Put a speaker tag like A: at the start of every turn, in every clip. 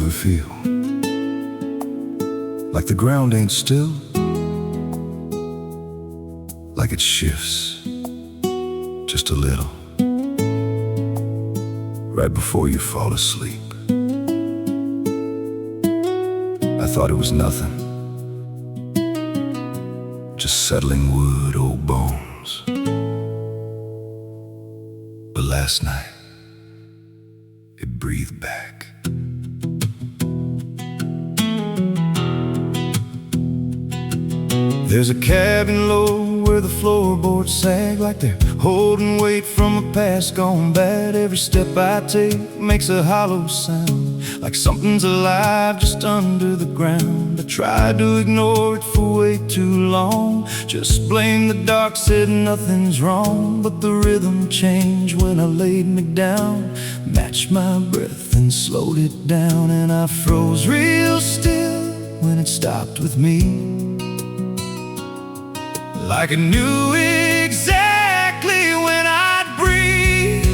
A: ever feel like the ground ain't still, like it shifts just a little right before you fall asleep? I thought it was nothing, just settling wood, old bones. But last night, it breathed back. There's a cabin low where the floorboards sag like they're holding weight from a past gone bad. Every step I take makes a hollow sound, like something's alive just under the ground. I tried to ignore it for way too long, just blame the dark, said nothing's wrong. But the rhythm changed when I laid me down, matched my breath and slowed it down. And I froze real still when it stopped with me, like I knew exactly when I'd breathe.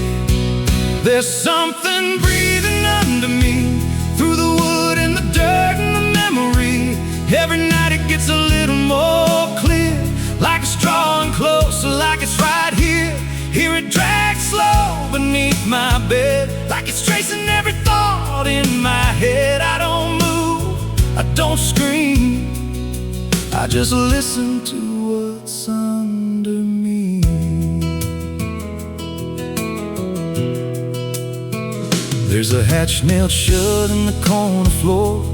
A: There's something breathing under me, through the wood and the dirt and the memory. Every night it gets a little more clear, like it's drawing closer, like it's right here. Hear it drag slow beneath my bed, like it's tracing every thought in my head. I don't move, I don't scream, I just listen to what's under me. There's a hatch nailed shut in the corner floor.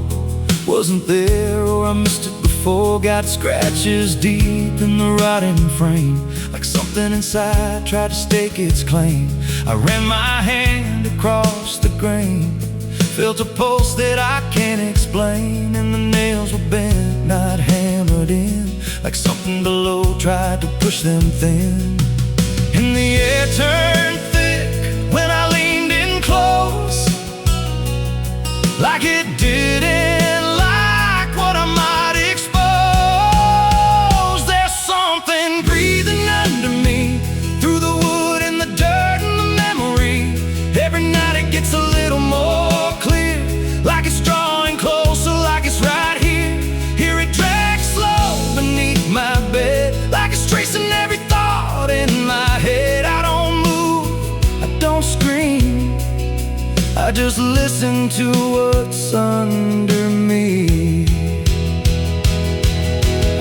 A: Wasn't there, or I missed it before. Got scratches deep in the rotting frame, like something inside tried to stake its claim. I ran my hand across the grain, felt a pulse that I can't explain. And the nails were bent, not hammered in, like something below tried to push them thin. And the air turned thick when I leaned in close, like it didn't like what I might expose. There's something breathing under me, through the wood and the dirt and the memory. Every night it gets a little more clear, like it's drawing closer, like it's right here. Hear it drag slow beneath my bed, like it's tracing every thought in my head. I don't move, I don't scream, I just listen to what's under me.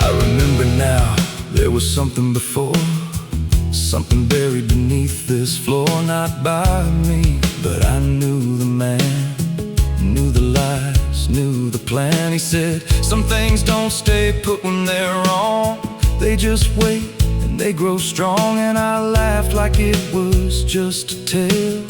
A: I remember now, there was something before, something buried beneath this floor. Not by me, but I knew the man, knew the lies, knew the plan. He said, some things don't stay put when they're wrong, they just wait and they grow strong. And I laughed like it was just a tale.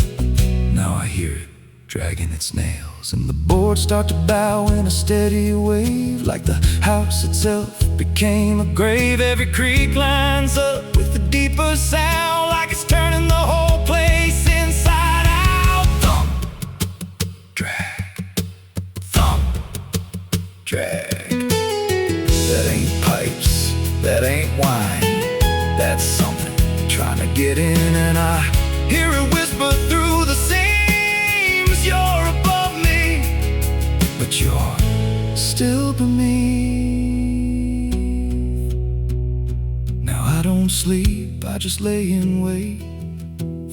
A: Now I hear it dragging its nails, and the boards start to bow in a steady wave, like the house itself became a grave. Every creak lines up with a deeper sound, like it's turning the whole place inside out. Thump, drag, thump, drag. That ain't pipes, that ain't wine, that's something trying to get in. And I hear it whisper through the seams, you're above me, but you're still beneath. Now I don't sleep, I just lay in wait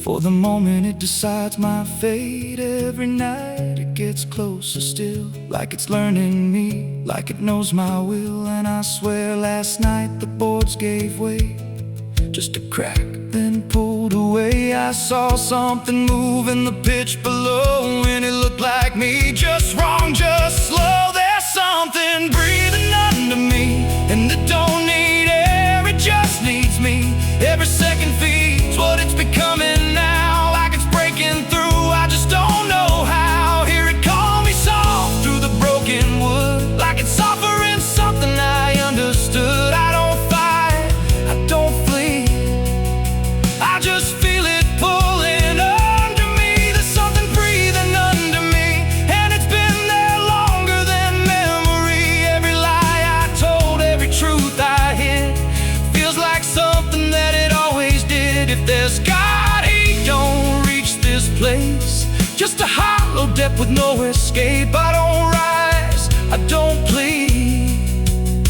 A: for the moment it decides my fate. Every night it gets closer still, like it's learning me, like it knows my will. And I swear last night the boards gave way, just a crack, then pulled away. I saw something move in the pitch below, and it looked like me, just wrong, just slow. There's something breathing under me, and it don't need air, it just needs me. Every second feeds what it's becoming now, like it's breaking through, I just don't know how. Hear it call me soft through the broken wood, like it's offering something I understood. I don't fight, I don't flee, I just feel it pulling under me. There's something breathing under me, and it's been there longer than memory. Every lie I told, every truth I hid, feels like something that it always did. If there's God, he don't reach this place, just a hollow below depth with no escape. I don't rise, I don't plead,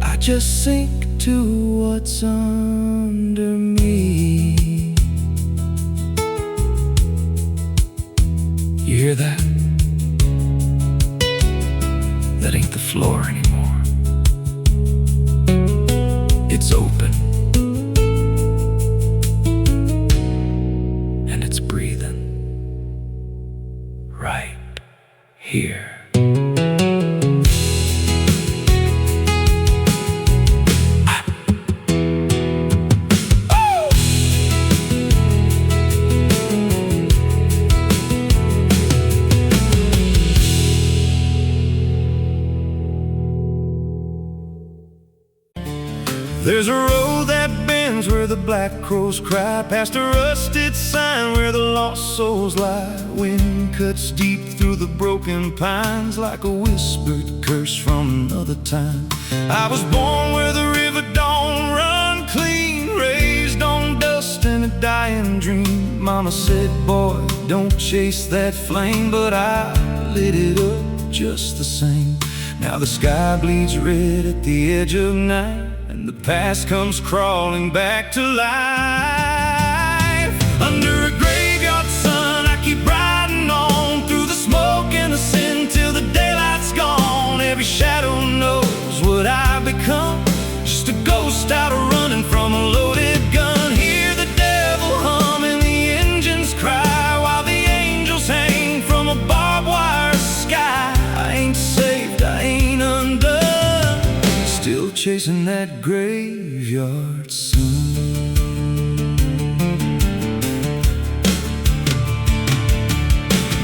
A: I just sink to what's under me. You hear that? That ain't the floor anymore. It's open, and it's breathing right here. There's a road that bends where the black crows cry, past a rusted sign where the lost souls lie. Wind cuts deep through the broken pines like a whispered curse from another time. I was born where the river don't run clean, raised on dust and a dying dream. Mama said, boy, don't chase that flame, but I lit it up just the same. Now the sky bleeds red at the edge of night, and the past comes crawling back to life. Under a graveyard sun, I keep riding on through the smoke and the sin till the daylight's gone. Every shadow knows what I've become, just a ghost out running from a loaded gun. Hear the devil hum and the engines cry, while the angels hang from a barbed wire sky. I ain't saved, I ain't undone, still chasing that graveyard sun.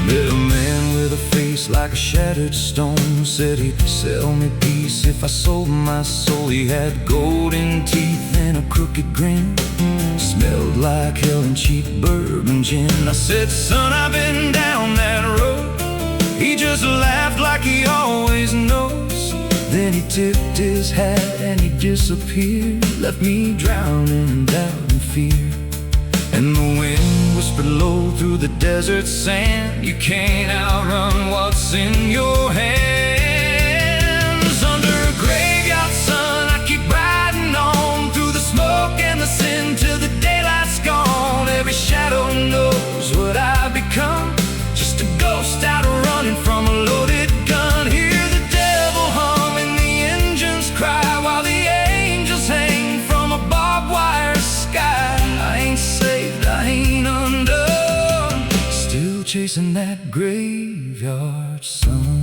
A: Met a man with a face like a shattered stone, said he'd sell me peace if I sold my soul. He had golden teeth and a crooked grin, smelled like hell and cheap bourbon gin. I said, son, I've been down that road. He just laughed like he always knows. Then he tipped his hat and he disappeared, left me drowning in doubt and fear. And the wind whispered low through the desert sand, you can't outrun what's in your hands. Under a graveyard sun, I keep riding on through the smoke and the sin till the daylight's gone. Every shadow knows what I've become, just a ghost out running from a loaded gun. Hear the devil hum and the engines cry, while the angels hang from a barbed wire sky. I ain't saved, I ain't undone, still chasing that graveyard sun.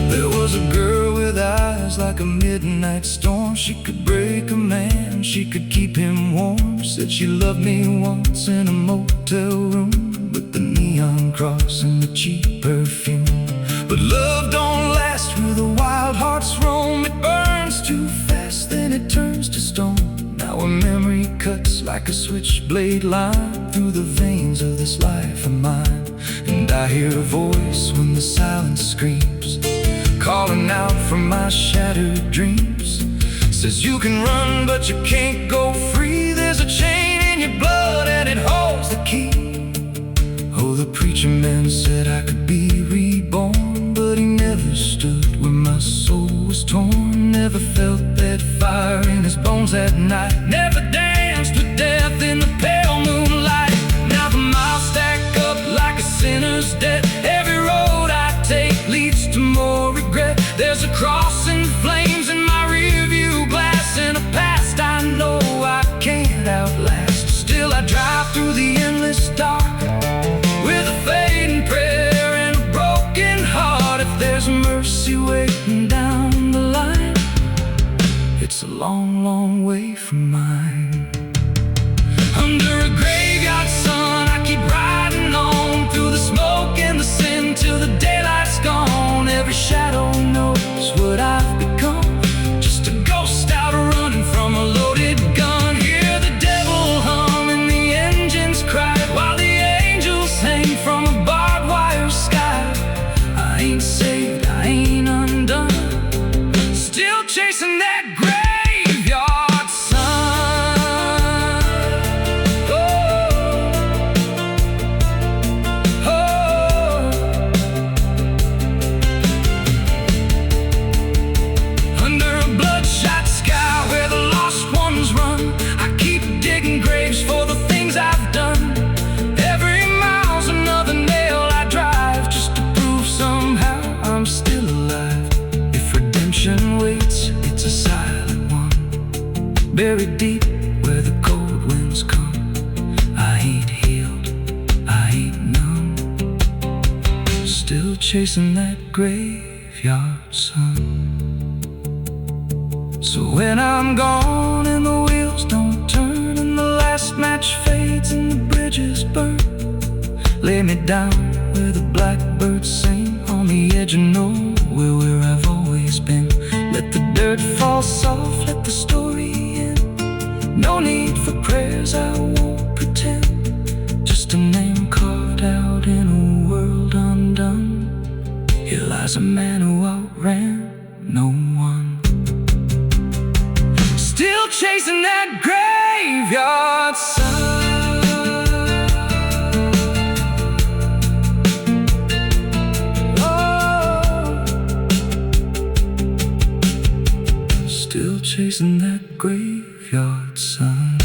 A: There was a girl with eyes like a midnight storm. She could break a man, she could keep him warm. Said she loved me once in a motel room, with the neon cross and the cheap perfume. But love don't last where the wild hearts roam. It burns too fast, then it turns to stone. Now a memory cuts like a switchblade line through the veins of this life of mine. And I hear a voice when the silence screams, calling out from my shattered dreams. Says you can run but you can't go free. There's a chain in your blood and it holds the key. Oh, the preacher man said I could be reborn, but he never stood where my soul was torn. Never felt that fire in his bones at night, never danced with death in the pale moonlight. Now the miles stack up like a sinner's debt. Every road I take leads to more regret. There's a cross and flames in my rearview glass, and a past I know I can't outlast. Still I drive through the endless dark with a fading prayer and a broken heart. If there's mercy waiting down the line, it's a long, long way from mine. Under a graveyard sun, I keep riding on through the smoke and the sin till the daylight's gone. Every shadow knows what I've become, just a ghost out running from a loaded gun. Hear the devil hum and the engines cry, while the angels hang from a barbed wire sky. I ain't saved, I ain't undone, still chasing that graveyard sun. Oh. buried deep where the cold winds come. I ain't healed, I ain't numb, still chasing that graveyard sun. So when I'm gone and the wheels don't turn and the last match fades and the bridges burn, lay me down where the blackbirds sing, on the edge of nowhere where I've always been. Let the dirt fall soft, let the story end. No need for prayers, I won't pretend. Just a name carved out in a world undone. Here lies a man who outran no one, still chasing that graveyard sun. Still chasing that graveyard sun.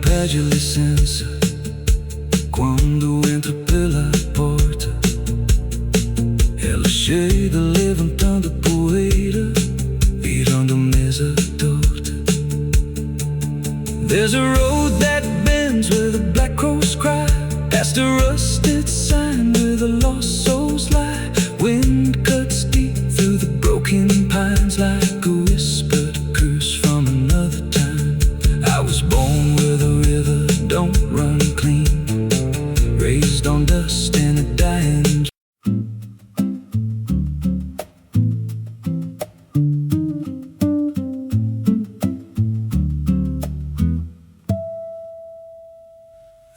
A: Pede licença quando entra pela porta, ela chega levantando poeira, virando mesa torta. There's a road that bends where the black crows cry, past a rusted sign where the lost souls lie. Wind cuts deep through the broken pines like a whispered curse from another time. I was born where the river don't run clean, raised on dust and a dying.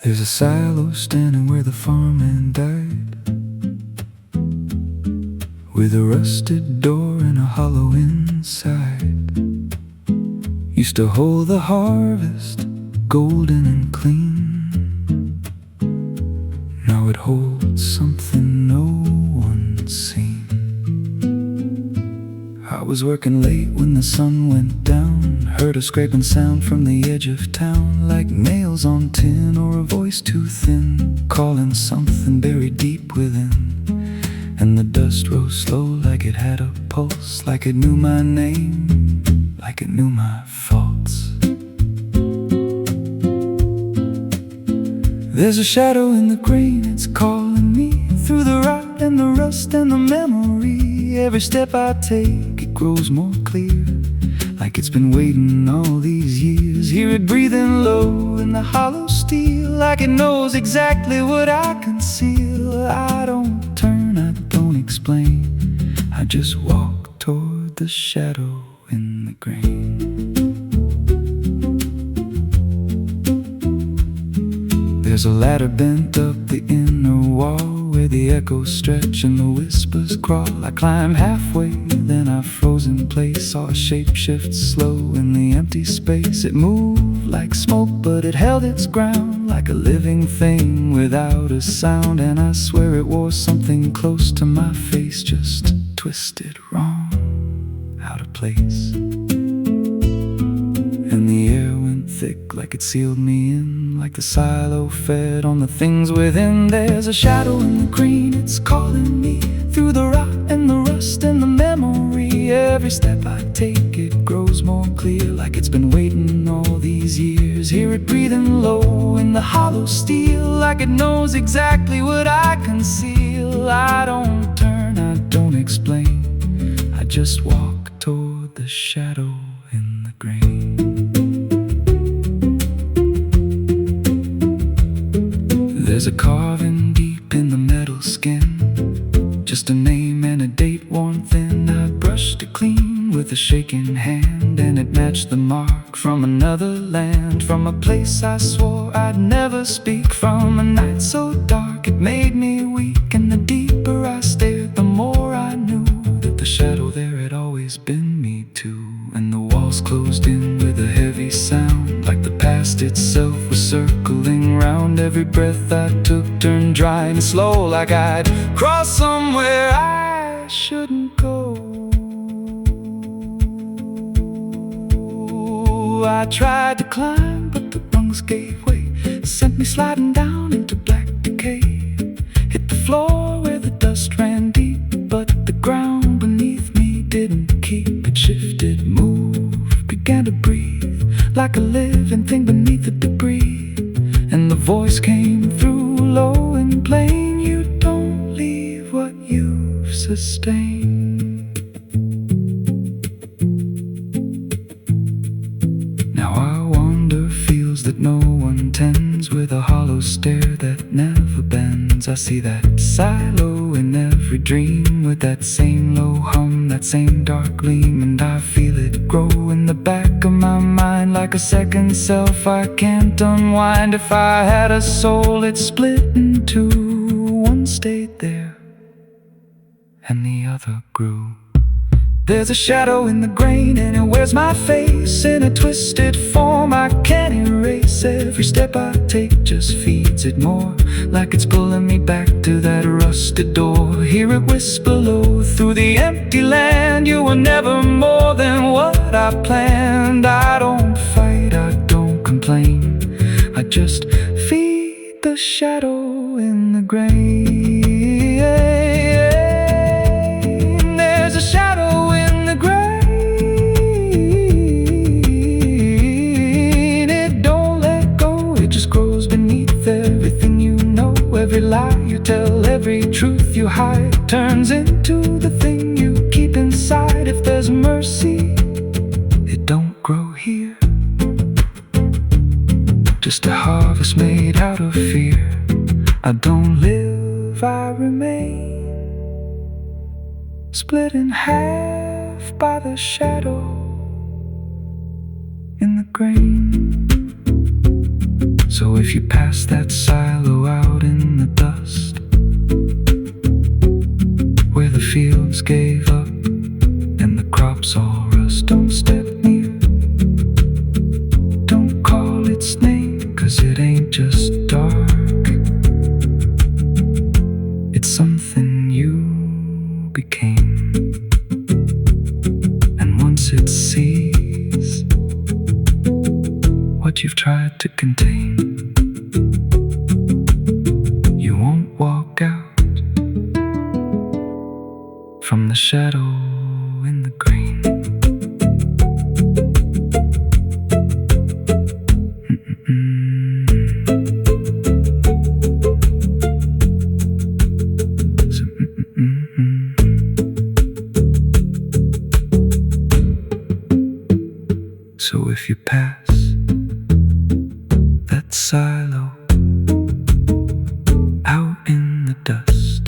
A: There's a silo standing where the farmhand died, with a rusted door and a hollow inside. Used to hold the harvest, golden and clean. Now it holds something no one's seen. I was working late when the sun went down, heard a scraping sound from the edge of town, like nails on tin or a voice too thin, calling something buried deep within. And the dust rose slow like it had a pulse, like it knew my name, like it knew my faults. There's a shadow in the grain, it's calling me through the rot and the rust and the memory. Every step I take, it grows more clear, like it's been waiting all these years. Hear it breathing low in the hollow steel, like it knows exactly what I conceal. I don't turn, I don't explain, I just walk toward the shadow in the grain. There's a ladder bent up the inner wall, where the echoes stretch and the whispers crawl. I climbed halfway, then I froze in place, saw a shape shift slow in the empty space. It moved like smoke, but it held its ground, like a living thing without a sound. And I swear it wore something close to my face, just twisted wrong, out of place. And the air went thick like it sealed me in, like the silo fed on the things within. There's a shadow in the green, it's calling me through the rot and the rust and the memory. Every step I take, it grows more clear, like it's been waiting all these years. Hear it breathing low in the hollow steel, like it knows exactly what I conceal. I don't turn, I don't explain, I just walk toward the shadow in the grain. There's a carving deep in the metal skin, just a name and a date worn thin. I brushed it clean with a shaking hand, and it matched the mark from another land, from a place I swore I'd never speak, from a night so dark it made me weak. And the deeper I stared, the more I knew that the shadow there had always been me too. And the walls closed in with a heavy sound, like the past itself was circling round. Every breath I took turned dry and slow, like I'd crossed somewhere I shouldn't go. I tried to climb, but the rungs gave way, sent me sliding down into black decay. Hit the floor where the dust ran deep, but the ground beneath me didn't keep. It shifted, moved, began to breathe, like a living thing beneath the debris. And the voice came through low and plain, you don't leave what you've sustained. Now I wander fields that no one tends, with a hollow stare that never bends. I see that silo in every dream, with that same low hum, that same dark gleam. And I feel it grow in the back of my mind, like a second self I can't unwind. If I had a soul, it split in two. One stayed there and the other grew. There's a shadow in the grain, and it wears my face in a twisted form I can't erase. Every step I take just feeds it more, like it's pulling me back to that rusted door. Hear it whisper low through the empty land, you were never more than what I planned. I don't fight, I don't complain, I just feed the shadow in the grain. There's a shadow in the grain, it don't let go, it just grows beneath everything you know. Every lie you tell, every truth you hide, turns into the thing you keep inside. If there's mercy, it don't grow here, just a harvest made out of fear. I don't live, I remain, split in half by the shadow in the grain. So if you pass that silo out in the dust, where the fields gave up and the crops all rust, don't step near, don't call its name, 'cause it ain't just dark, it's something you became. And once it sees what you've tried to contain, you won't walk out from the shadow in the grain. So if you pass that silo out in the dust,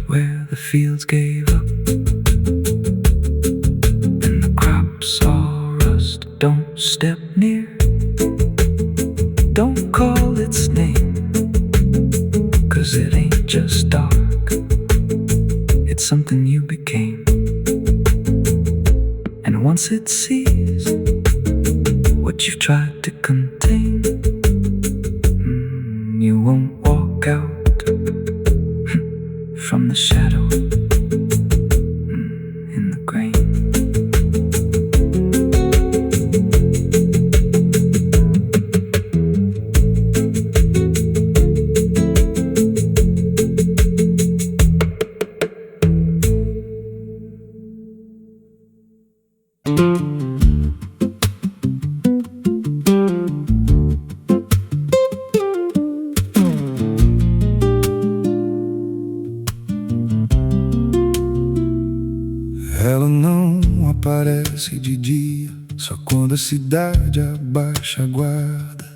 A: where the fields gave up and the crops all rust, don't step near, don't call its name, 'cause it ain't just dark, it's something you became. And once it sees what you've tried to contain, you won't walk out from the shadow in the grain. da cidade abaixa a guarda.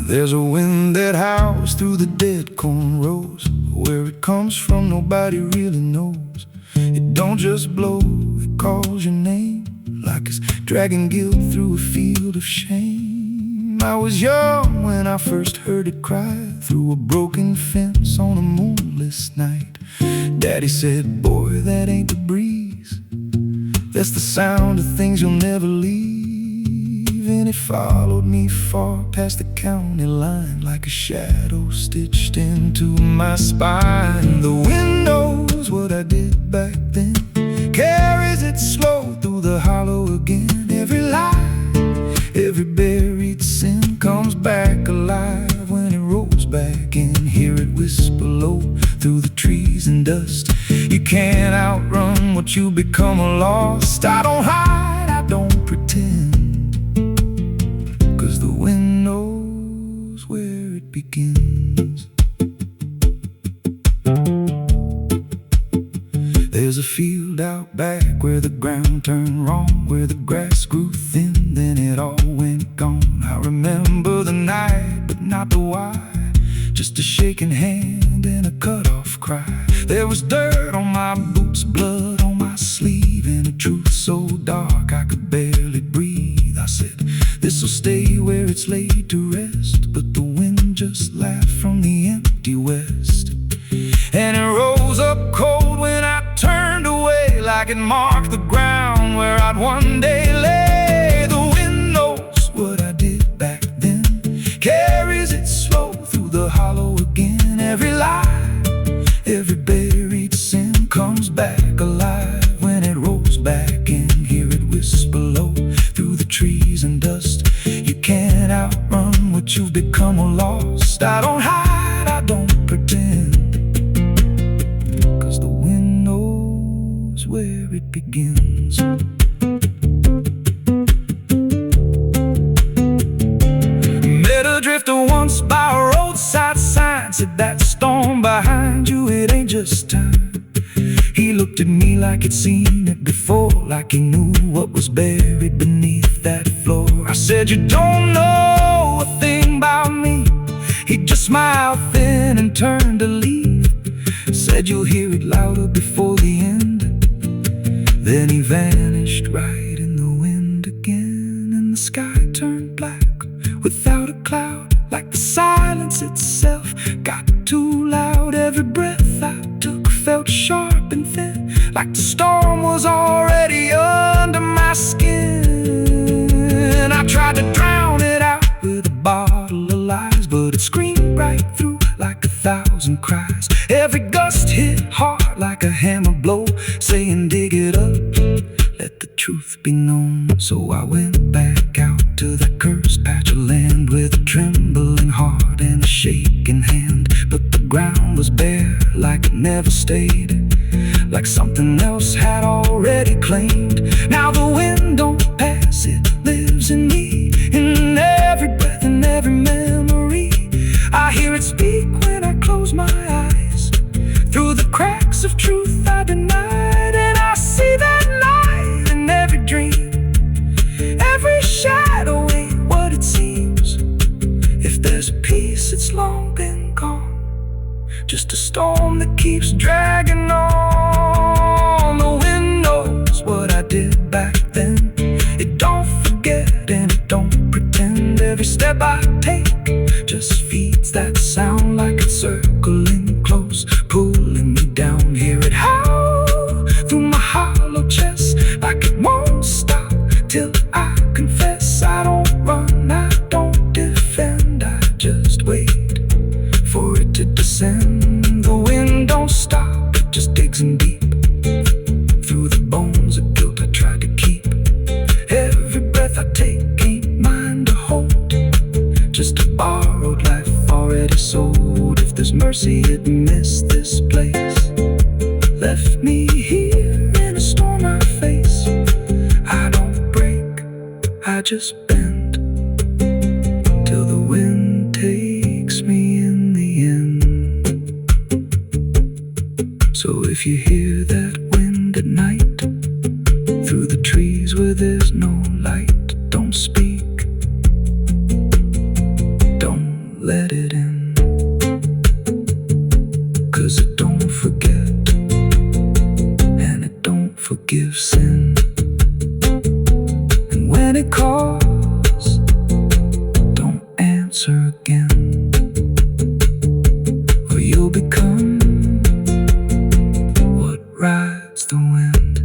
A: There's a wind that howls through the dead corn rows. Where it comes from nobody really knows. It don't just blow, it calls your name, like it's dragging guilt through a field of shame. I was young when I first heard it cry through a broken fence on a moonless night. Daddy said, boy, that ain't the breeze, that's the sound of things you'll never leave. And it followed me far past the county line, like a shadow stitched into my spine. The wind knows what I did back then, carries it slow through the hollow again. Every lie, every buried sin comes back alive when it rolls back in. Hear it whisper low through the trees and dust. You can't outrun what you become lost. I don't hide, I don't pretend, 'cause the wind knows where it begins. There's a field out back where the ground turned wrong, where the grass grew thin, then it all went gone. I remember the night, but not the why, just a shaking hand and a cut-off cry. There was dirt on my boots, blood on my sleeve, and a truth so dark I could barely breathe. I said, this'll stay where it's laid to rest, but the wind just laughed from the empty west. And it rose up cold when I turned away, like it marked the ground where I'd one day lay. The wind knows what I did back then, carries it slow through the hollow again. Every lie, every buried sin comes back alive when it rolls back in. Hear it whisper low through the trees and dust. You can't outrun what you've become or lost. I don't hide, I don't pretend, 'cause the wind knows where it begins. Met a drifter once by a roadside sign, said that storm behind you, it ain't just time. He looked at me like he'd seen it before, like he knew what was buried beneath that floor. I said, you don't know a thing about me. He just smiled thin and turned to leave. Said you'll hear it louder before the end. Then he vanished right in the wind again, and the sky turned black without a cloud, like the silence itself got too loud. Every breath I took felt sharp and thin, like the storm was already under my skin. I tried to drown it out with a bottle of lies, but it screamed right through like 1,000 cries. Every gust hit hard like a hammer blow, saying dig it up, let the truth be known. So I went back out to that cursed patch of land with a trembling heart and a shaking hand. But the ground was bare like it never stayed, like something else had already claimed. Now the wind don't pass, it lives in me, in every breath and every memory. I hear it speak when I close my eyes, through the cracks of truth I denied. And I see that light in every dream, every shadow ain't what it seems. If there's a peace, it's long been gone, just a storm that keeps dragging on. The wind knows what I did back then, it don't forget and it don't pretend. Every step I take just feeds that sound, like it's circling close, pulling me down. Hear it howl through my hollow chest, like it won't stop till I confess. I don't run, I don't defend, I just wait for it to descend. The wind don't stop, it just digs in deep through the bones of guilt I tried to keep. Every breath I take ain't mine to hold, just a borrowed life already sold. If there's mercy, it missed this place, left me here in a storm I face. I don't break, I just bend, till the wind takes me in the end. So if if you hear that wind at night through the trees where there's no light, don't speak, don't let it in, 'cause it don't forget and it don't forgive sin. And when it calls, don't answer again, or you'll become what rides the wind.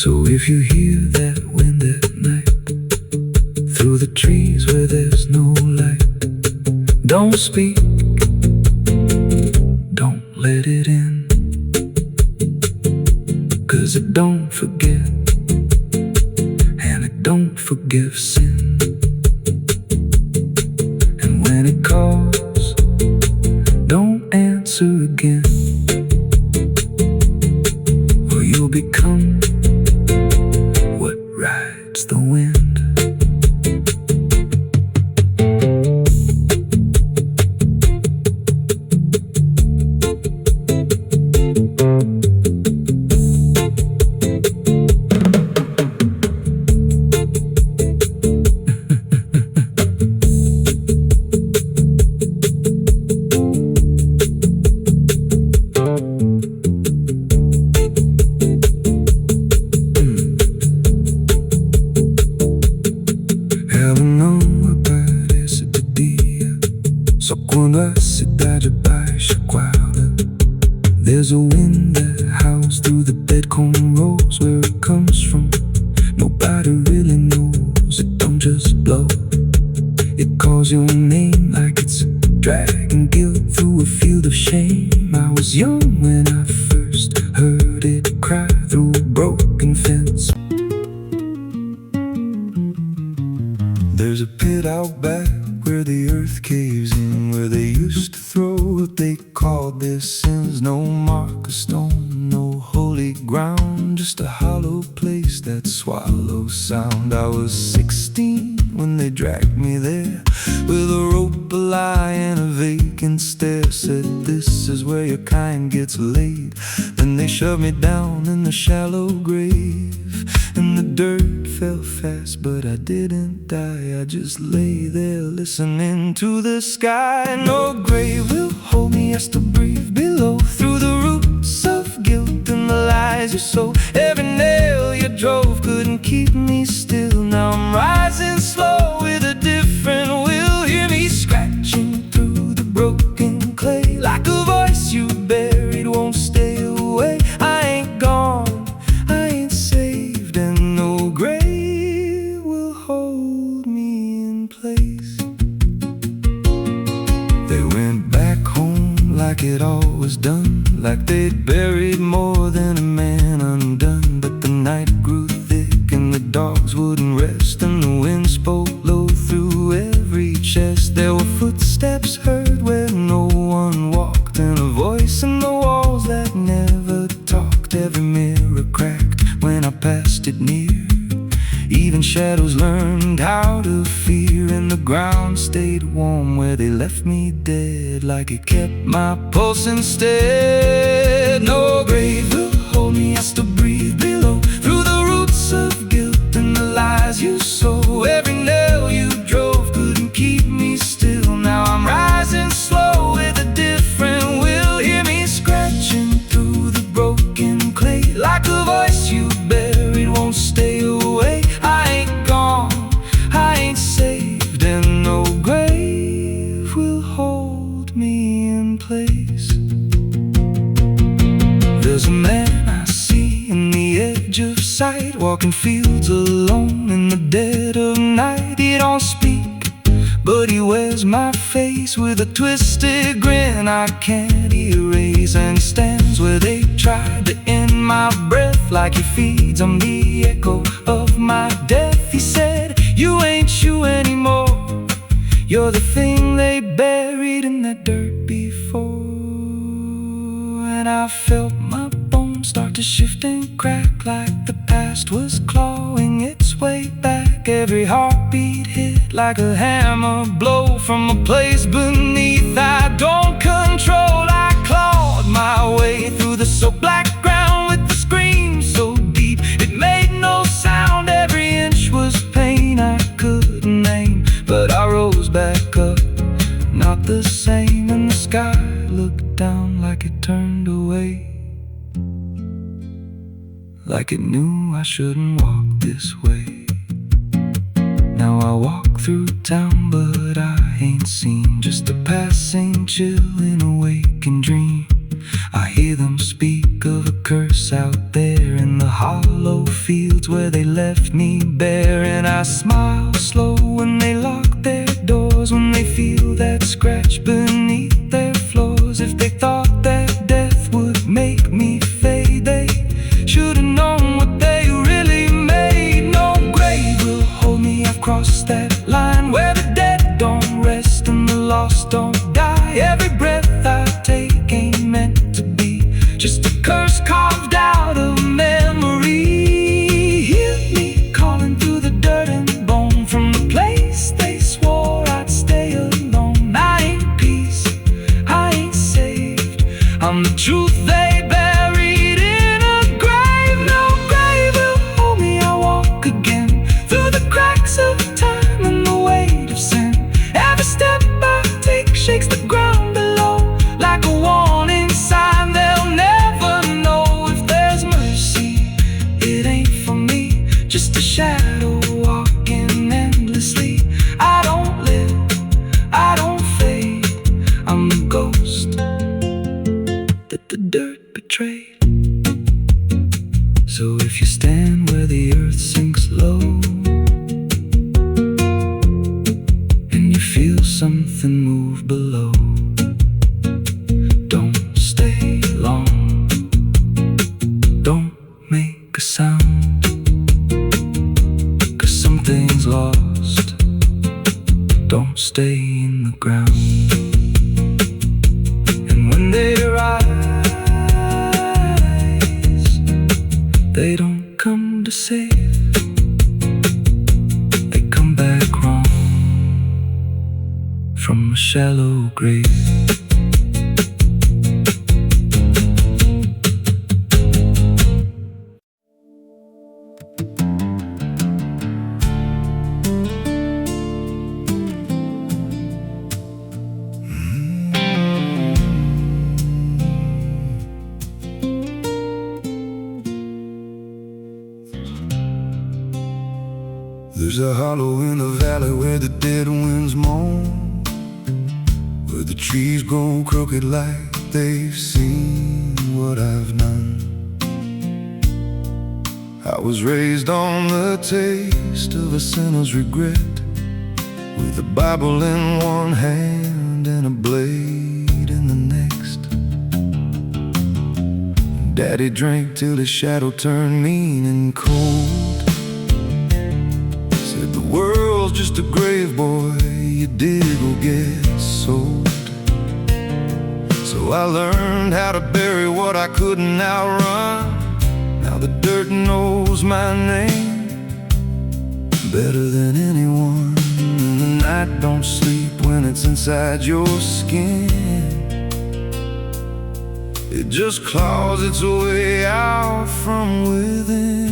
A: So if you hear that wind at night through the trees where there's no light, don't speak, don't let it in, 'cause it don't forget and it don't forgive sin. And when it calls, don't answer again, or you'll become what rides the wind. So quando a cidade baixa guarda, there's a wind that howls through the dead corn rows. Where it comes from, nobody really knows. It don't just blow, it calls your name like it's a dragging guilt through a field of shame. I was young when I first heard it cry through a broken fence. There's a pit out back where the earth caves in, where they used to throw what they called their sins. No mark of stone, no holy ground, just a hollow place that swallows sound. I was 16 when they dragged me there, with a rope, a lie, and a vacant stare. Said, this is where your kind gets laid. Then they shoved me down in the shallow grave, and the dirt fell fast, but I didn't die. I just lay there listening to the sky. No grave will hold me, I still breathe below, through the roots of guilt and the lies you sow. Every nail you drove couldn't keep me still. Now I'm rising slow with a different will. Hear me scratching through the broken clay, like a voice you buried won't stay away. I ain't gone, I ain't saved, and no grave will hold me in place. They went back home like it all was done, like they'd buried more than a man undone. But the night grew thick and the dogs wouldn't rest, and the wind spoke low through every chest. There were footsteps heard where no one walked, and a voice in the walls that never talked. Every mirror cracked when I passed it near, even shadows learned how to fear. And the ground stayed warm where they left me dead, like it kept my pulse instead. No grave will hold me, I still breathe below, through the roots of guilt and the lies you sow. Every nail you drove couldn't keep me still. Now I'm rising slow with a different will. Hear me scratching through the broken clay, like a voice you buried won't stay away. I ain't gone, I ain't saved, and no grave will hold me in place. There's a man I see in the edge of sight, walking fields alone in the dead of night. He don't speak, but he wears my face with a twisted grin I can't erase. And he stands where they tried to end my breath, breath like he feeds on the echo of my death. He said, you ain't you anymore. You're the thing they buried in that dirt before. And I felt my bones start to shift and crack like the past was clawing its way back. Every heartbeat hit like a hammer blow from a place beneath I don't control. I clawed my way through the so black ground with the scream so deep it made no sound. Every inch was pain I couldn't name, but I rose back up, not the same. And the sky looked down like it turned away, like it knew I shouldn't walk this way. Now I walk through town, but I ain't seen just a passing chill in a waking dream. I hear them speak of a curse out there in the hollow fields where they left me bare. And I smile slow when they lock their doors, when they feel that scratch beneath their floors. If they thought that death would make me fade, they should've known what they really made. No grave will hold me, I've crossed that line where the dead don't rest and the lost don't die. Every breath I take ain't meant to be just a curse carved out of memory. Hear me calling through the dirt and bone from the place they swore I'd stay alone. I ain't peace, I ain't saved, I'm the truth they buried in a grave. No grave will hold me, I walk again through the cracks of time and the weight of sin. Every step I take shakes the ground below like a warning sign. They'll never know if there's mercy. It ain't for me, just a shadow walking endlessly. I don't live, I don't fade, I'm the ghost that the dirt betrayed. So if you stand where the earth sinks low and you feel something move below, don't stay long, don't make a sound, 'cause something's lost. Don't stay in the ground. And when they rise, they don't come to save, they come back wrong from a shallow grave.
B: There's a hollow in the valley where the dead winds moan, where the trees grow crooked like they've seen what I've known. I was raised on the taste of a sinner's regret, with a Bible in one hand and a blade in the next. Daddy drank till his shadow turned mean and cold. Said the world's just a grave, boy, you dig or get sold. So I learned how to bury what I couldn't outrun. Now the dirt knows my name better than anyone. And the night don't sleep when it's inside your skin. It just claws its way out from within.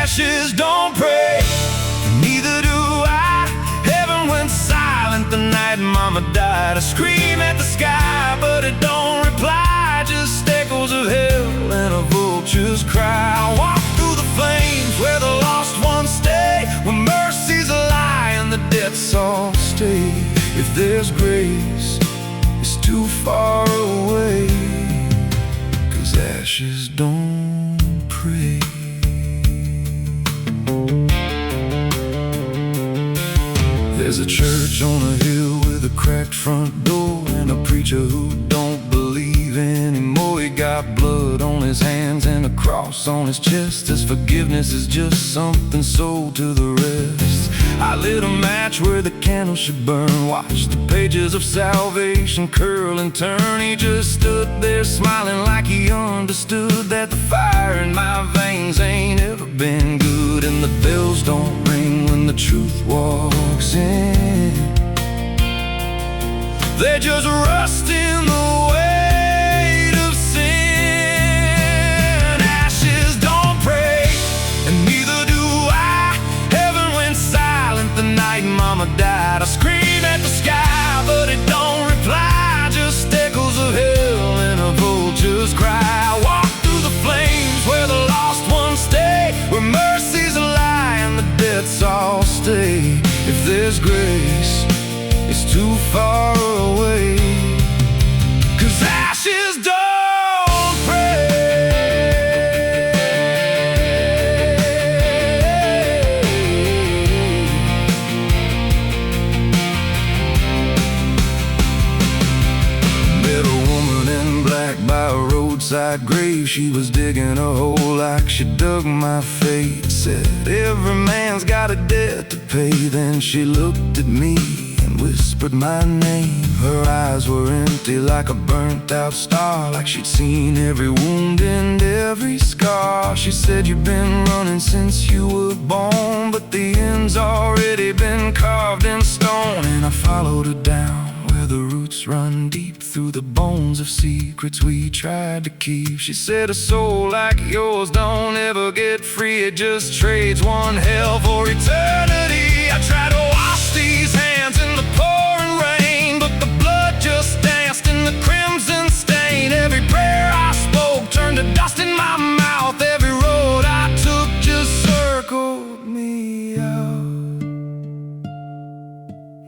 B: Ashes don't pray, and neither do I. Heaven went silent the night Mama died. I scream at the sky, but it don't reply. Just echoes of hell and a vulture's cry. I walk through the flames where the lost ones stay, where mercy's a lie and the death's all stay. If there's grace, it's too far away, 'cause ashes don't pray. There's a church on a hill with a cracked front door, and a preacher who don't believe anymore. He got blood on his hands and a cross on his chest. His forgiveness is just something sold to the rest. I lit a match where the candle should burn, watched the pages of salvation curl and turn. He just stood there smiling like he understood that the fire in my veins ain't ever been good. And the bells don't ring when the truth walks in, they just rust in the weight of sin. Ashes don't pray, and neither do I. Heaven went silent the night Mama died. I scream at the sky, but it don't reply, just echoes of hell and a vulture's cry. I walk through the flames where the lost ones stay, where mercy's a lie and the death's all stay. If there's grace, it's too far away, 'cause ashes don't pray. Met a woman in black by a roadside grave. She was digging a hole like she dug my fate. Said every man's got a debt to pay. Then she looked at me, whispered my name. Her eyes were empty like a burnt out star, like she'd seen every wound and every scar. She said, you've been running since you were born, but the end's already been carved in stone. And I followed her down where the roots run deep, through the bones of secrets we tried to keep. She said, a soul like yours don't ever get free, it just trades one hell for eternity. I tried to wash these hands in the pouring rain, but the blood just danced in the crimson stain. Every prayer I spoke turned to dust in my mouth. Every road I took just circled me out.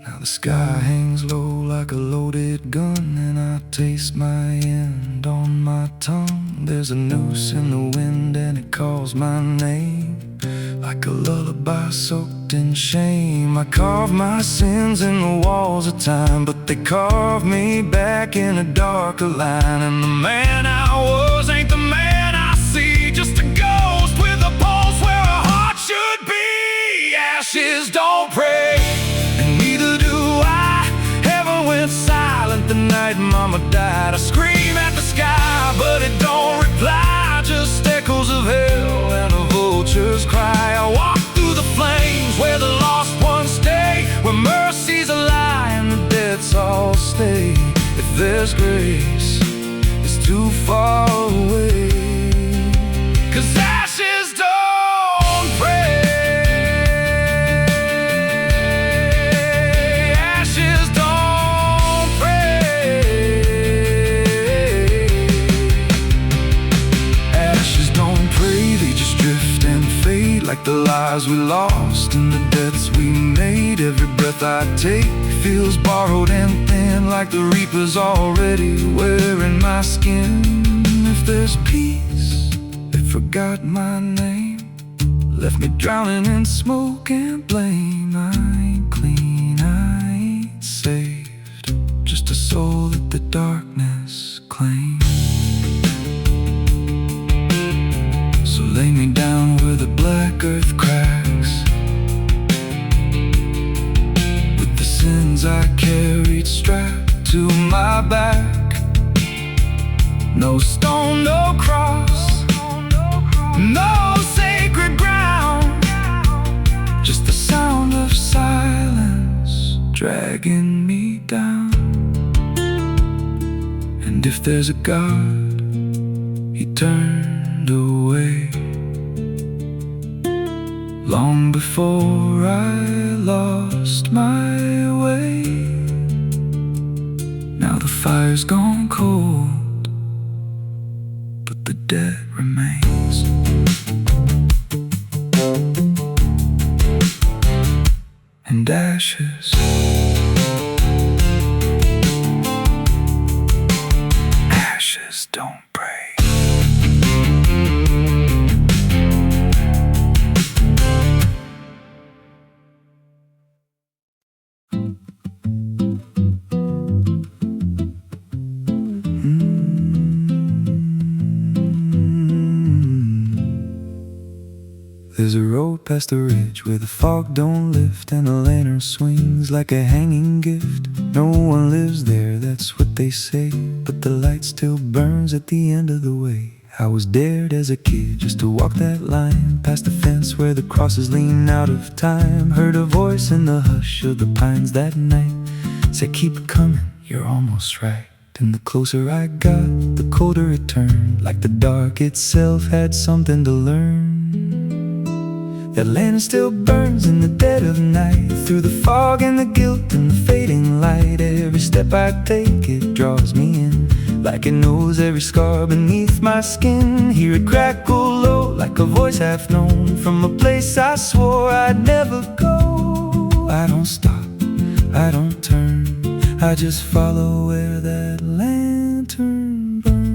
B: Now the sky hangs low like a loaded gun, and I taste my end on my tongue. There's a noose in the wind and it calls my name, like a lullaby soaked in shame. I carve my sins in the walls of time, but they carve me back in a darker line. And the man I was ain't the man I see, just a ghost with a pulse where a heart should be. Ashes don't pray, and neither do I. Heaven went silent the night Mama died. I scream at the sky, but it don't reply, just echoes of hell and a vulture's cry. I walk through the flames where the lost ones stay, where mercy's a lie and the death's all stay. If there's grace, it's too far away, 'cause ashes don't pray. Ashes don't pray. Ashes don't pray, they just drift and fade, like the lives we lost and the deaths we made. Every breath I take feels borrowed and thin, like the reaper's already wearing my skin. If there's peace, they forgot my name, left me drowning in smoke and blame. I ain't clean, I ain't saved, just a soul that the darkness claims. So lay me down where the black earth cracks, with the sins I carried strapped to my back. No stone, no cross, no sacred ground, just the sound of silence dragging me down. And if there's a God, he turned away long before I lost my way. Now the fire's gone cold, but the debt remains. And ashes, ashes don't pray.
A: past the ridge where the fog don't lift and the lantern swings like a hanging gift. No one lives there, that's what they say, but the light still burns at the end of the way. I was dared as a kid just to walk that line, past the fence where the crosses lean out of time. Heard a voice in the hush of the pines that night, said keep it coming, you're almost right. And the closer I got, the colder it turned, like the dark itself had something to learn. That lantern still burns in the dead of night, through the fog and the guilt and the fading light. Every step I take, it draws me in, like it knows every scar beneath my skin. Hear it crackle low, like a voice half known, from a place I swore I'd never go. I don't stop, I don't turn, I just follow where that lantern burns.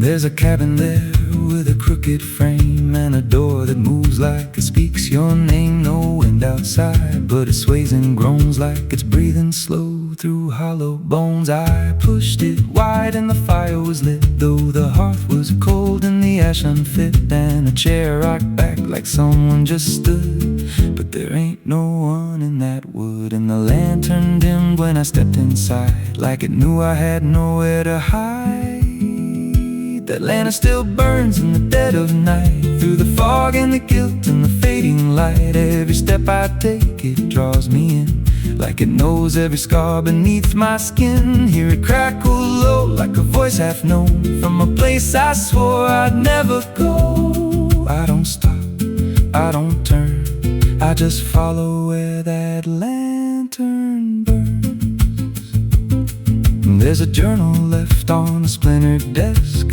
A: There's a cabin there with a crooked frame and a door that moves like it speaks your name. No wind outside, but it sways and groans like it's breathing slow through hollow bones. I pushed it wide and the fire was lit, though the hearth was cold and the ash unfit, and a chair rocked back like someone just stood. But there ain't no one in that wood, and the lantern dimmed when I stepped inside, like it knew I had nowhere to hide. That lantern still burns in the dead of night, through the fog and the guilt and the fading light. Every step I take, it draws me in, like it knows every scar beneath my skin. Hear it crackle low, like a voice half known, from a place I swore I'd never go. I don't stop, I don't turn, I just follow where that lantern burns. There's a journal left on a splintered desk,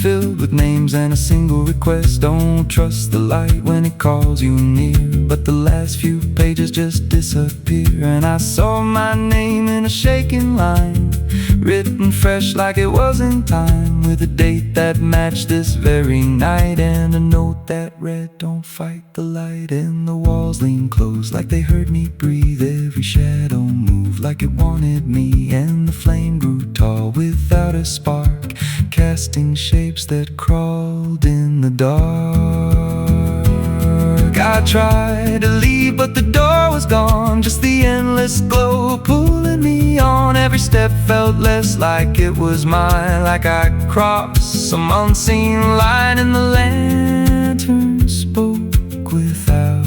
A: filled with names and a single request. Don't trust the light when it calls you near, but the last few pages just disappear. And I saw my name in a shaking line, written fresh like it was in time, with a date that matched this very night, and a note that read, don't fight the light. And the walls leaned close like they heard me breathe, every shadow moved like it wanted me, and the flame grew tall without a spark, casting shapes that crawled in the dark. I tried to leave, but the door was gone, just the endless glow pulling me on. Every step felt less like it was mine, like I crossed some unseen line, and the lantern spoke without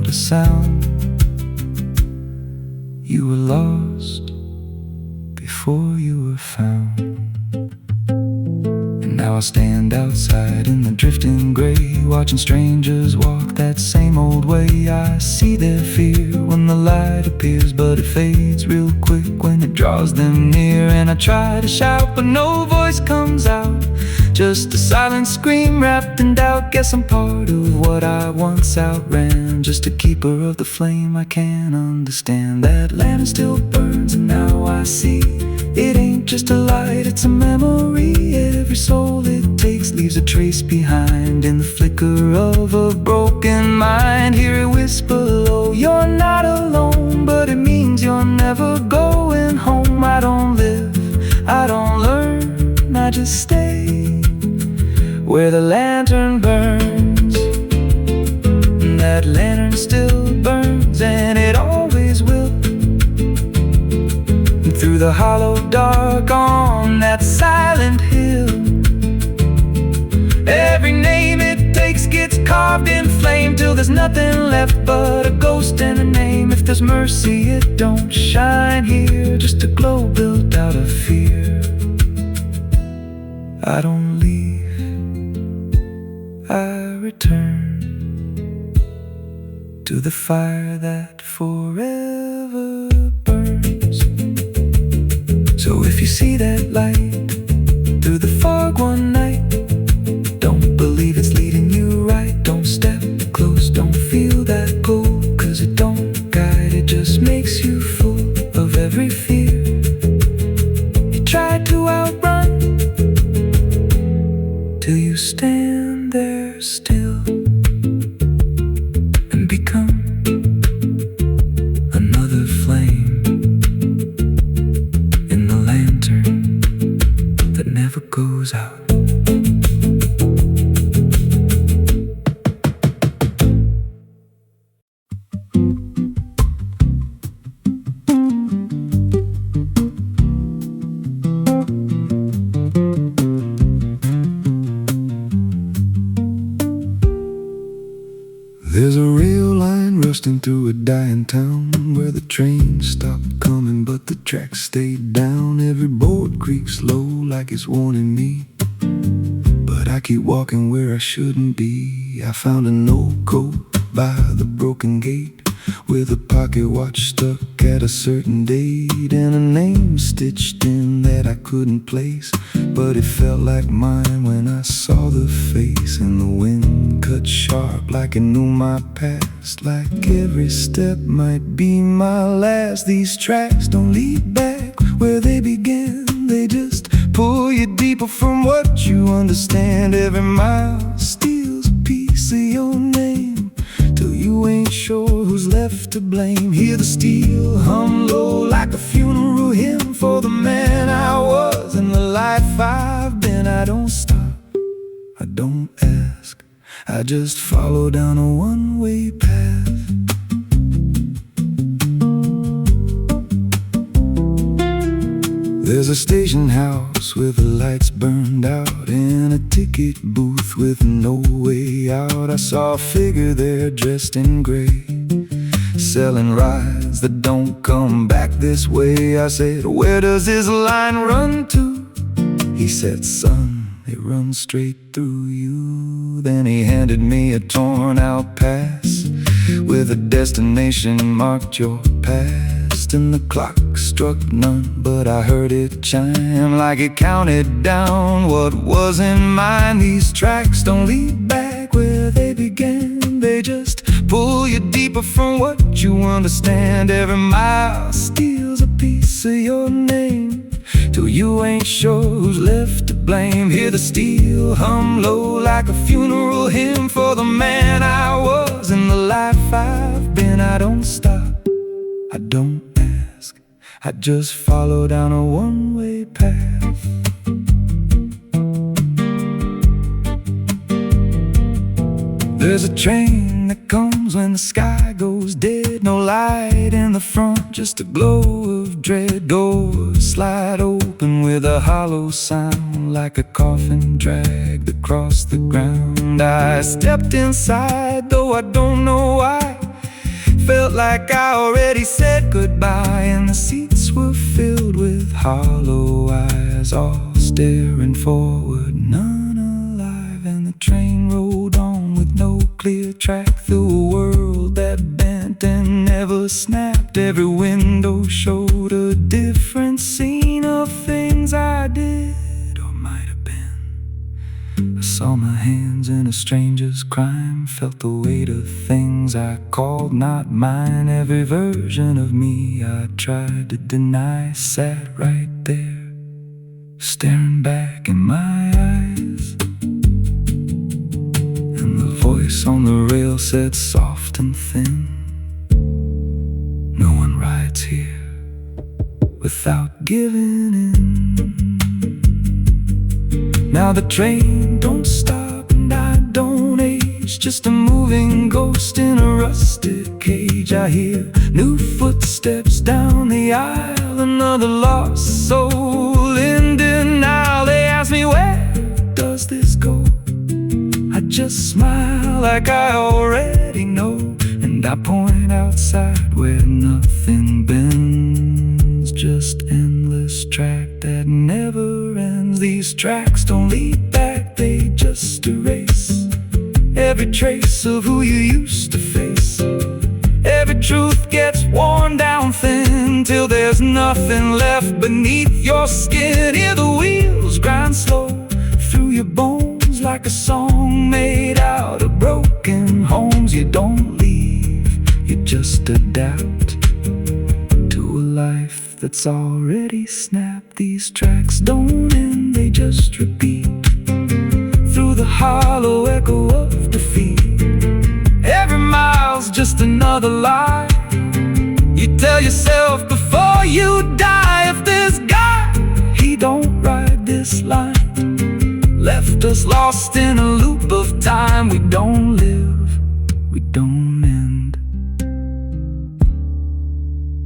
A: a sound. You were lost before you were found. Now I stand outside in the drifting gray, watching strangers walk that same old way. I see their fear when the light appears, but it fades real quick when it draws them near. And I try to shout, but no voice comes out, just a silent scream wrapped in doubt. Guess I'm part of what I once outran, just a keeper of the flame I can't understand. That lantern still burns, and now I see it ain't just a light, it's a memory. Every soul it takes leaves a trace behind, in the flicker of a broken mind. Hear it whisper low, you're not alone, but it means you're never going home. I don't live, I don't learn, I just stay where the lantern burns. That lantern still burns, and it always will, through the hollow dark on that silent hill. Every name it takes gets carved in flame, till there's nothing left but a ghost and a name. If there's mercy, it don't shine here, just a glow built out of fear. I don't leave, I return to the fire that forever burns. So if you see that light through the fog one night, don't believe it's leading you right. Don't step close, don't feel that pull, 'cause it don't guide, it just makes you full of every fear you tried to outrun, till you stand there still and become another flame in the lantern that never goes out. There's a rail line rusting through a dying town, where the trains stopped coming but the tracks stayed down. Every board creaks low like it's warning me, but I keep walking where I shouldn't be. I found an old coat by the broken gate, with a pocket watch stuck at a certain date, and a name stitched in that I couldn't place, but it felt like mine when I saw the face. And the wind cut sharp like it knew my past, like every step might be my last. These tracks don't lead back where they began, they just pull you deeper from what you understand. Every mile steals a piece of your name, till you ain't sure who's left to blame. Hear the steel hum low like a funeral hymn for the man I was and the life I've been. I don't stop, I don't ask, I just follow down a one-way path. There's a station house with the lights burned out, and a ticket booth with no way out. I saw a figure there dressed in gray, selling rides that don't come back this way. I said, "Where does this line run to?" He said, "Son, it runs straight through you." Then he handed me a torn out pass with a destination marked your past. And the clock struck none, but I heard it chime like it counted down what wasn't mine. These tracks don't lead back where they began, they just pull you deeper from what you understand. Every mile steals a piece of your name, till you ain't sure who's left to blame. Hear the steel hum low like a funeral hymn for the man I was and the life I've been. I don't stop, I don't ask, I just follow down a one-way path. There's a train that comes when the sky goes dead, no light in the front, just a glow of dread. Doors slide open with a hollow sound, like a coffin dragged across the ground. I stepped inside, though I don't know why. Felt like I already said goodbye, and the seats were filled with hollow eyes, all staring forward, none alive. And the train rolled on with no clear track through a world that bent and never snapped. Every window showed a different scene of things I did or might have been. I saw my hands in a stranger's crime, felt the weight of things I called not mine. Every version of me I tried to deny sat right there, staring back in my eyes. And the voice on the rail said soft and thin, "No one rides here without giving in." Now the train don't stop and I don't age, just a moving ghost in a rusted cage. I hear new footsteps down the aisle, another lost soul in denial. They ask me, "Where does this go?" I just smile like I already know, and I point outside where nothing bends, just endless track that never ends. These tracks don't lead back, they just erase every trace of who you used to face. Every truth gets worn down thin, till there's nothing left beneath your skin. Hear the wheels grind slow through your bones, like a song made out of broken homes. You don't leave, you just adapt to a life that's already snapped. These tracks don't end, they just repeat through the hollow echo of defeat. Every mile's just another lie you tell yourself before you die. If this guy, he don't ride this line, left us lost in a loop of time. We don't live, we don't end,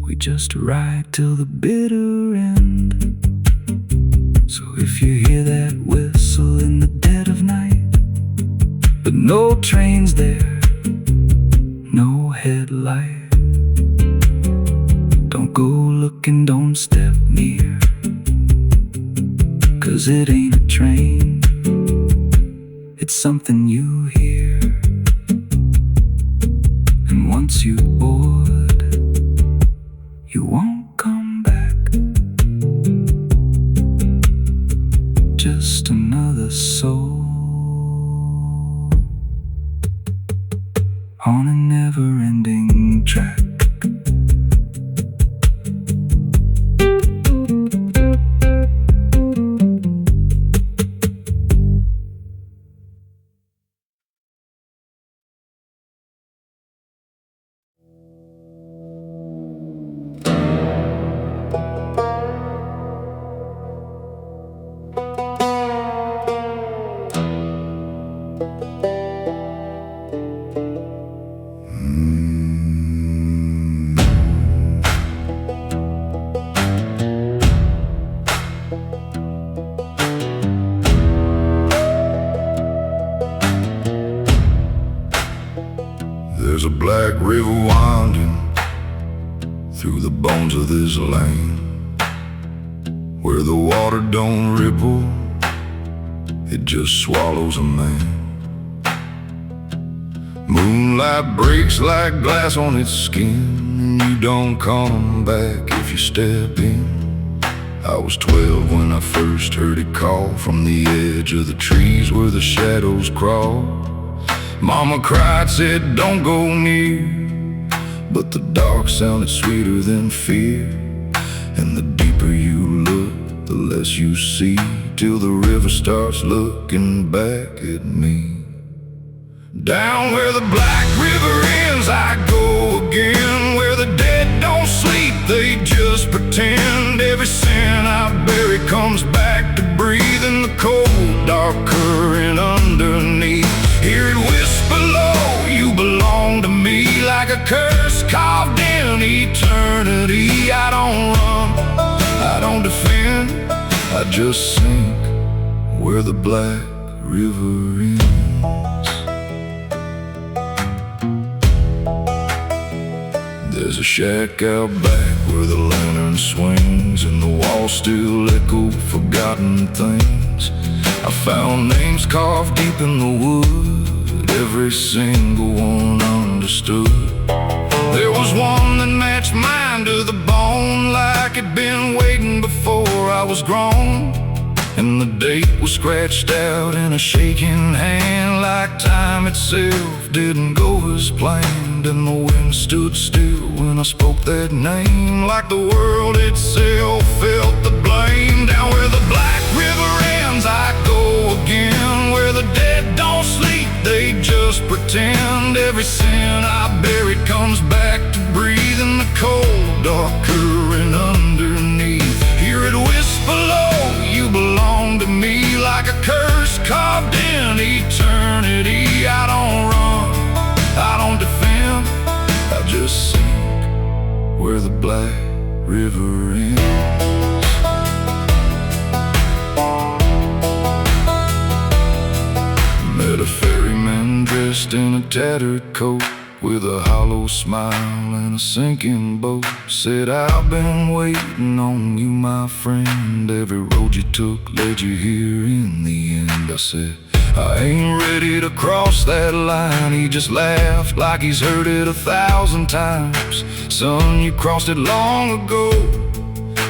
A: we just ride till the bitter end. So if you hear that whistle in the dead of night, but no train's there, no headlight. Don't go looking, don't step near, 'cause it ain't a train, it's something you hear. And once you board, you won't come back. Just another soul on a never-ending track.
B: There's a black river winding through the bones of this land, where the water don't ripple, it just swallows a man. Moonlight breaks like glass on its skin, and you don't come back if you step in. I was 12 when I first heard it call from the edge of the trees where the shadows crawl. Mama cried, said don't go near, but the dark sounded sweeter than fear. And the deeper you look, the less you see, till the river starts looking back at me. Down where the black river ends I go again, where the dead don't sleep, they just pretend. Every sin I bury comes back to breathe in the cold, dark current underneath. Hear it whisper low, you belong to me, like a curse carved in eternity. I don't run, I don't defend, I just sink where the black river ends. There's a shack out back where the lantern swings, and the walls still echo forgotten things. I found names carved deep in the wood, every single one understood. There was one that matched mine to the bone, like it'd been waiting before I was grown. And the date was scratched out in a shaking hand, like time itself didn't go as planned. And the wind stood still when I spoke that name, like the world itself felt the blame. Down where the black river ends I go again, where the dead don't sleep, they just pretend. Every sin I buried comes back to breathe in the cold, dark current underneath. Hear it whisper low, you belong to me, like a curse carved in eternity. I don't run, I don't defend, I just sink where the black river ends. Met a ferryman dressed in a tattered coat, with a hollow smile and a sinking boat. Said, I've been waiting on you, my friend. Every road you took led you here in the end. I said, I ain't ready to cross that line. He just laughed like he's heard it 1,000 times. Son, you crossed it long ago,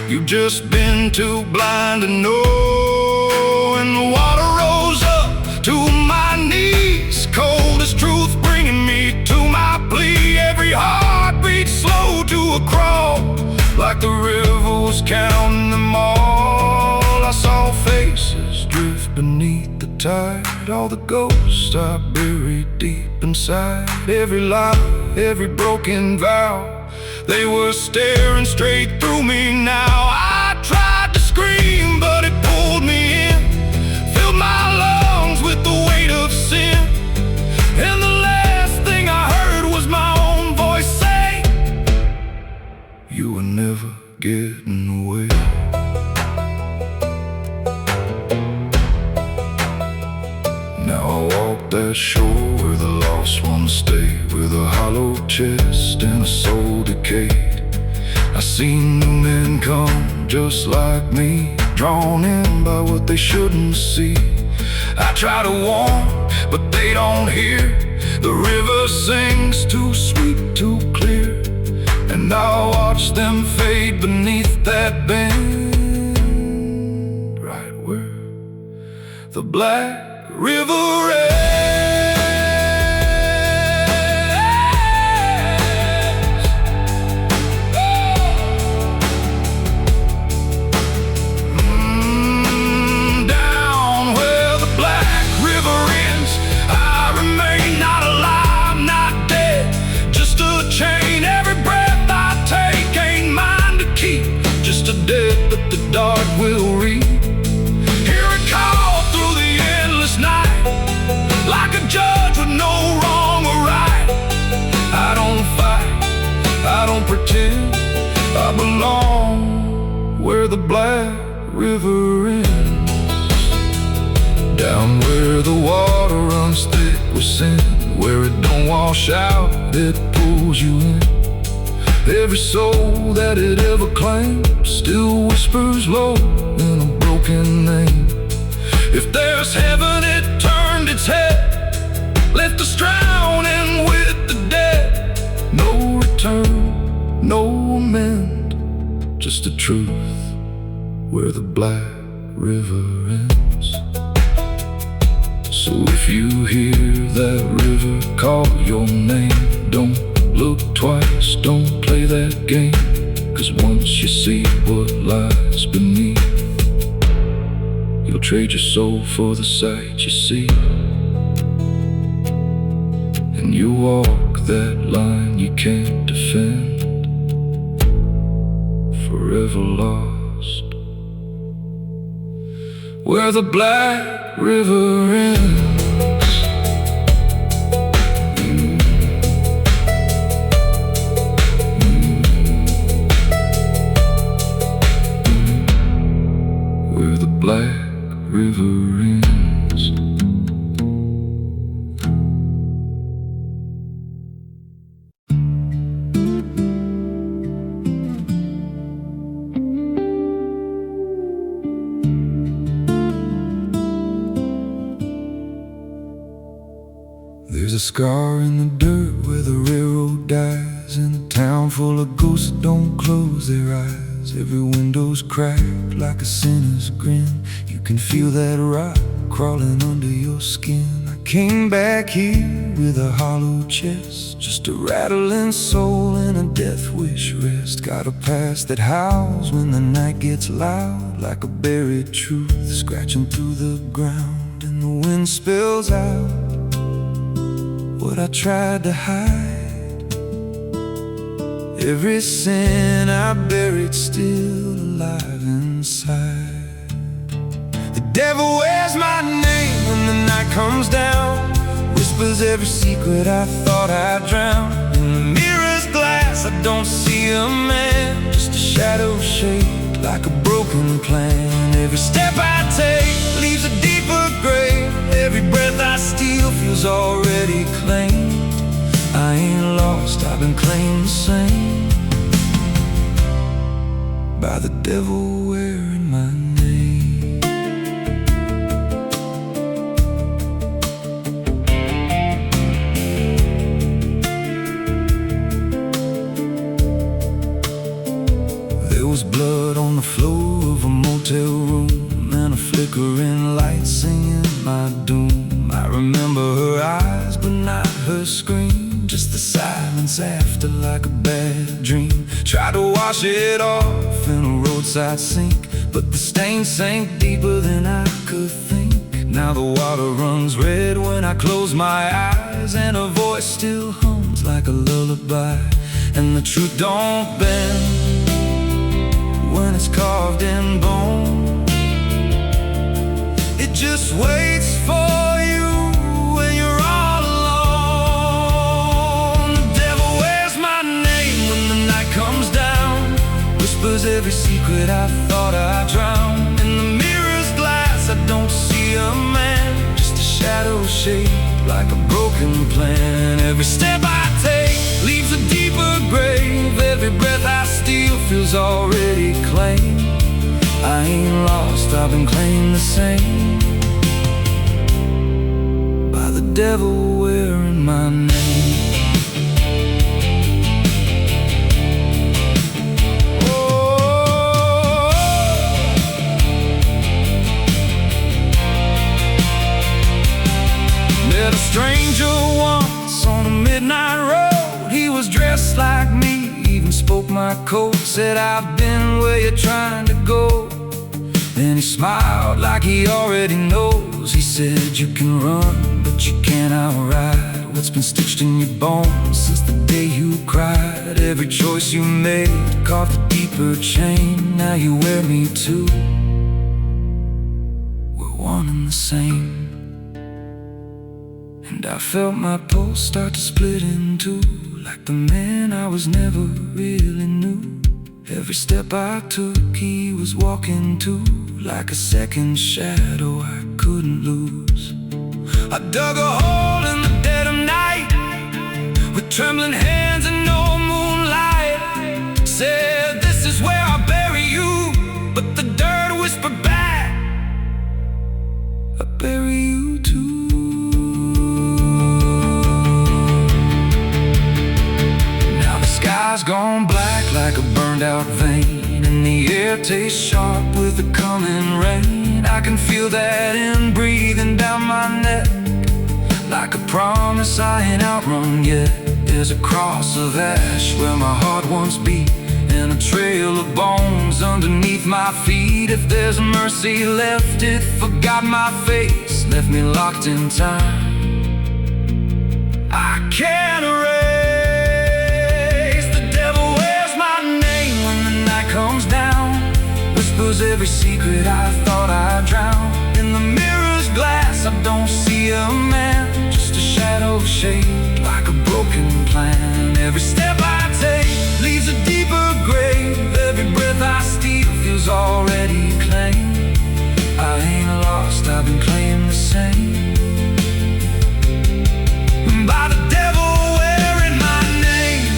B: you've just been too blind to know. And the water rose up to my knees, cold as truth bringing me to my plea. Every heartbeat slow to a crawl, like the river was counting them all. I saw faces drift beneath the tide, all the ghosts I buried deep inside. Every lie, every broken vow, they were staring straight through me now. I tried to scream, but it pulled me in, filled my lungs with the weight of sin. And the last thing I heard was my own voice say, you were never getting away. Now I walk that shore
A: where the lost ones stay, with a hollow chest and a soul decayed. I seen new men come just like me, drawn in by what they shouldn't see. I try to warn, but they don't hear. The river sings too sweet, too clear, and I watch them fade beneath that bend, right where the Black River ends. Down where the Black River ends, I remain not alive, not dead, just a chain. Every breath I take ain't mine to keep, just a debt that the dark will reap. Hear it call through the endless night, like a judge with no wrong or right. I don't fight, I don't pretend, I belong where the Black River ends. Down where the water runs thick with sin, where it don't wash out, it pulls you in. Every soul that it ever claimed still whispers low in a broken name. If there's heaven, it turned its head, left us drowning with the dead. No return, no amend, just the truth where the Black River ends. So if you hear that river call your name, don't look twice, don't play that game, 'cause once you see what lies beneath, you'll trade your soul for the sight you see. And you walk that line you can't defend, forever lost where the Black River ends. Where the Black River ends. There's a scar in the dirt where the railroad dies, in a town full of ghosts that don't close their eyes. Every window's cracked like a sinner's grin. You can feel that rock crawling under your skin. I came back here with a hollow chest, just a rattling soul and a death wish rest. Got a past that howls when the night gets loud, like a buried truth scratching through the ground. And the wind spills out what I tried to hide. Every sin I buried still alive inside. The devil wears my name when the night comes down, whispers every secret I thought I'd drown. In the mirror's glass I don't see a man, just a shadow shaped like a broken plan. Every step I take leaves a deeper grave. Every breath I steal feels already claimed. I ain't lost, I've been claimed the same by the devil wearing my name. There was blood on the floor of a motel room, and a flickering light singing my doom. I remember her eyes, but not her scream, just the silence after, like a bad dream. Tried to wash it off in a roadside sink, but the stain sank deeper than I could think. Now the water runs red when I close my eyes, and her voice still hums like a lullaby. And the truth don't bend when it's carved in bone. It just waits for you when you're all alone. The devil wears my name when the night comes down, whispers every secret I thought I'd drown. In the mirror's glass I don't see a man, just a shadow shaped
B: like a broken plan. Every step I take leaves a deeper grave. Every breath I steal feels already claimed. I ain't lost, I've been claimed the same by the devil wearing my name. Met a stranger once on a midnight road. He was dressed like me, even spoke my code. Said, I've been where you're trying to go. Then he smiled like he already knows. He said, you can run, but you can't outride what's been stitched in your bones since the day you cried. Every choice you made carved a deeper chain. Now you wear me too. We're one and the same. And I felt my pulse start to split in two, like the man I was never really knew. Every step I took, he was walking too, like a second shadow I couldn't lose. I dug a hole in the dead of night, with trembling hands and no moonlight. Said, this is where I'll bury you, but the dirt whispered back, I'll bury you too. Sky's gone black like a burned out vein, and the air tastes sharp with the coming rain. I can feel that in breathing down my neck, like a promise I ain't outrun yet. There's a cross of ash where my heart once beat, and a trail of bones underneath my feet. If there's mercy left, it forgot my face, left me locked in time. I can't erase. Comes down, whispers every secret I thought I drowned. In the mirror's glass I don't see a man, just a shadow shaped like a broken plan. Every step I take leaves a deeper grave. Every breath I steal feels already claimed. I ain't lost, I've been claimed the same by the devil wearing my name.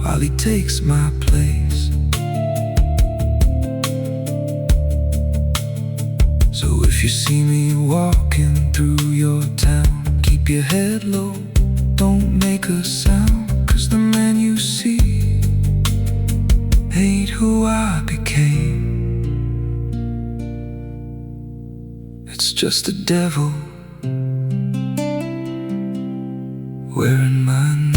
B: While he takes my place. So if you see me walking through your town, keep your head low, don't make a sound, 'cause the man you see ain't who I became. It's just the devil wearing my name.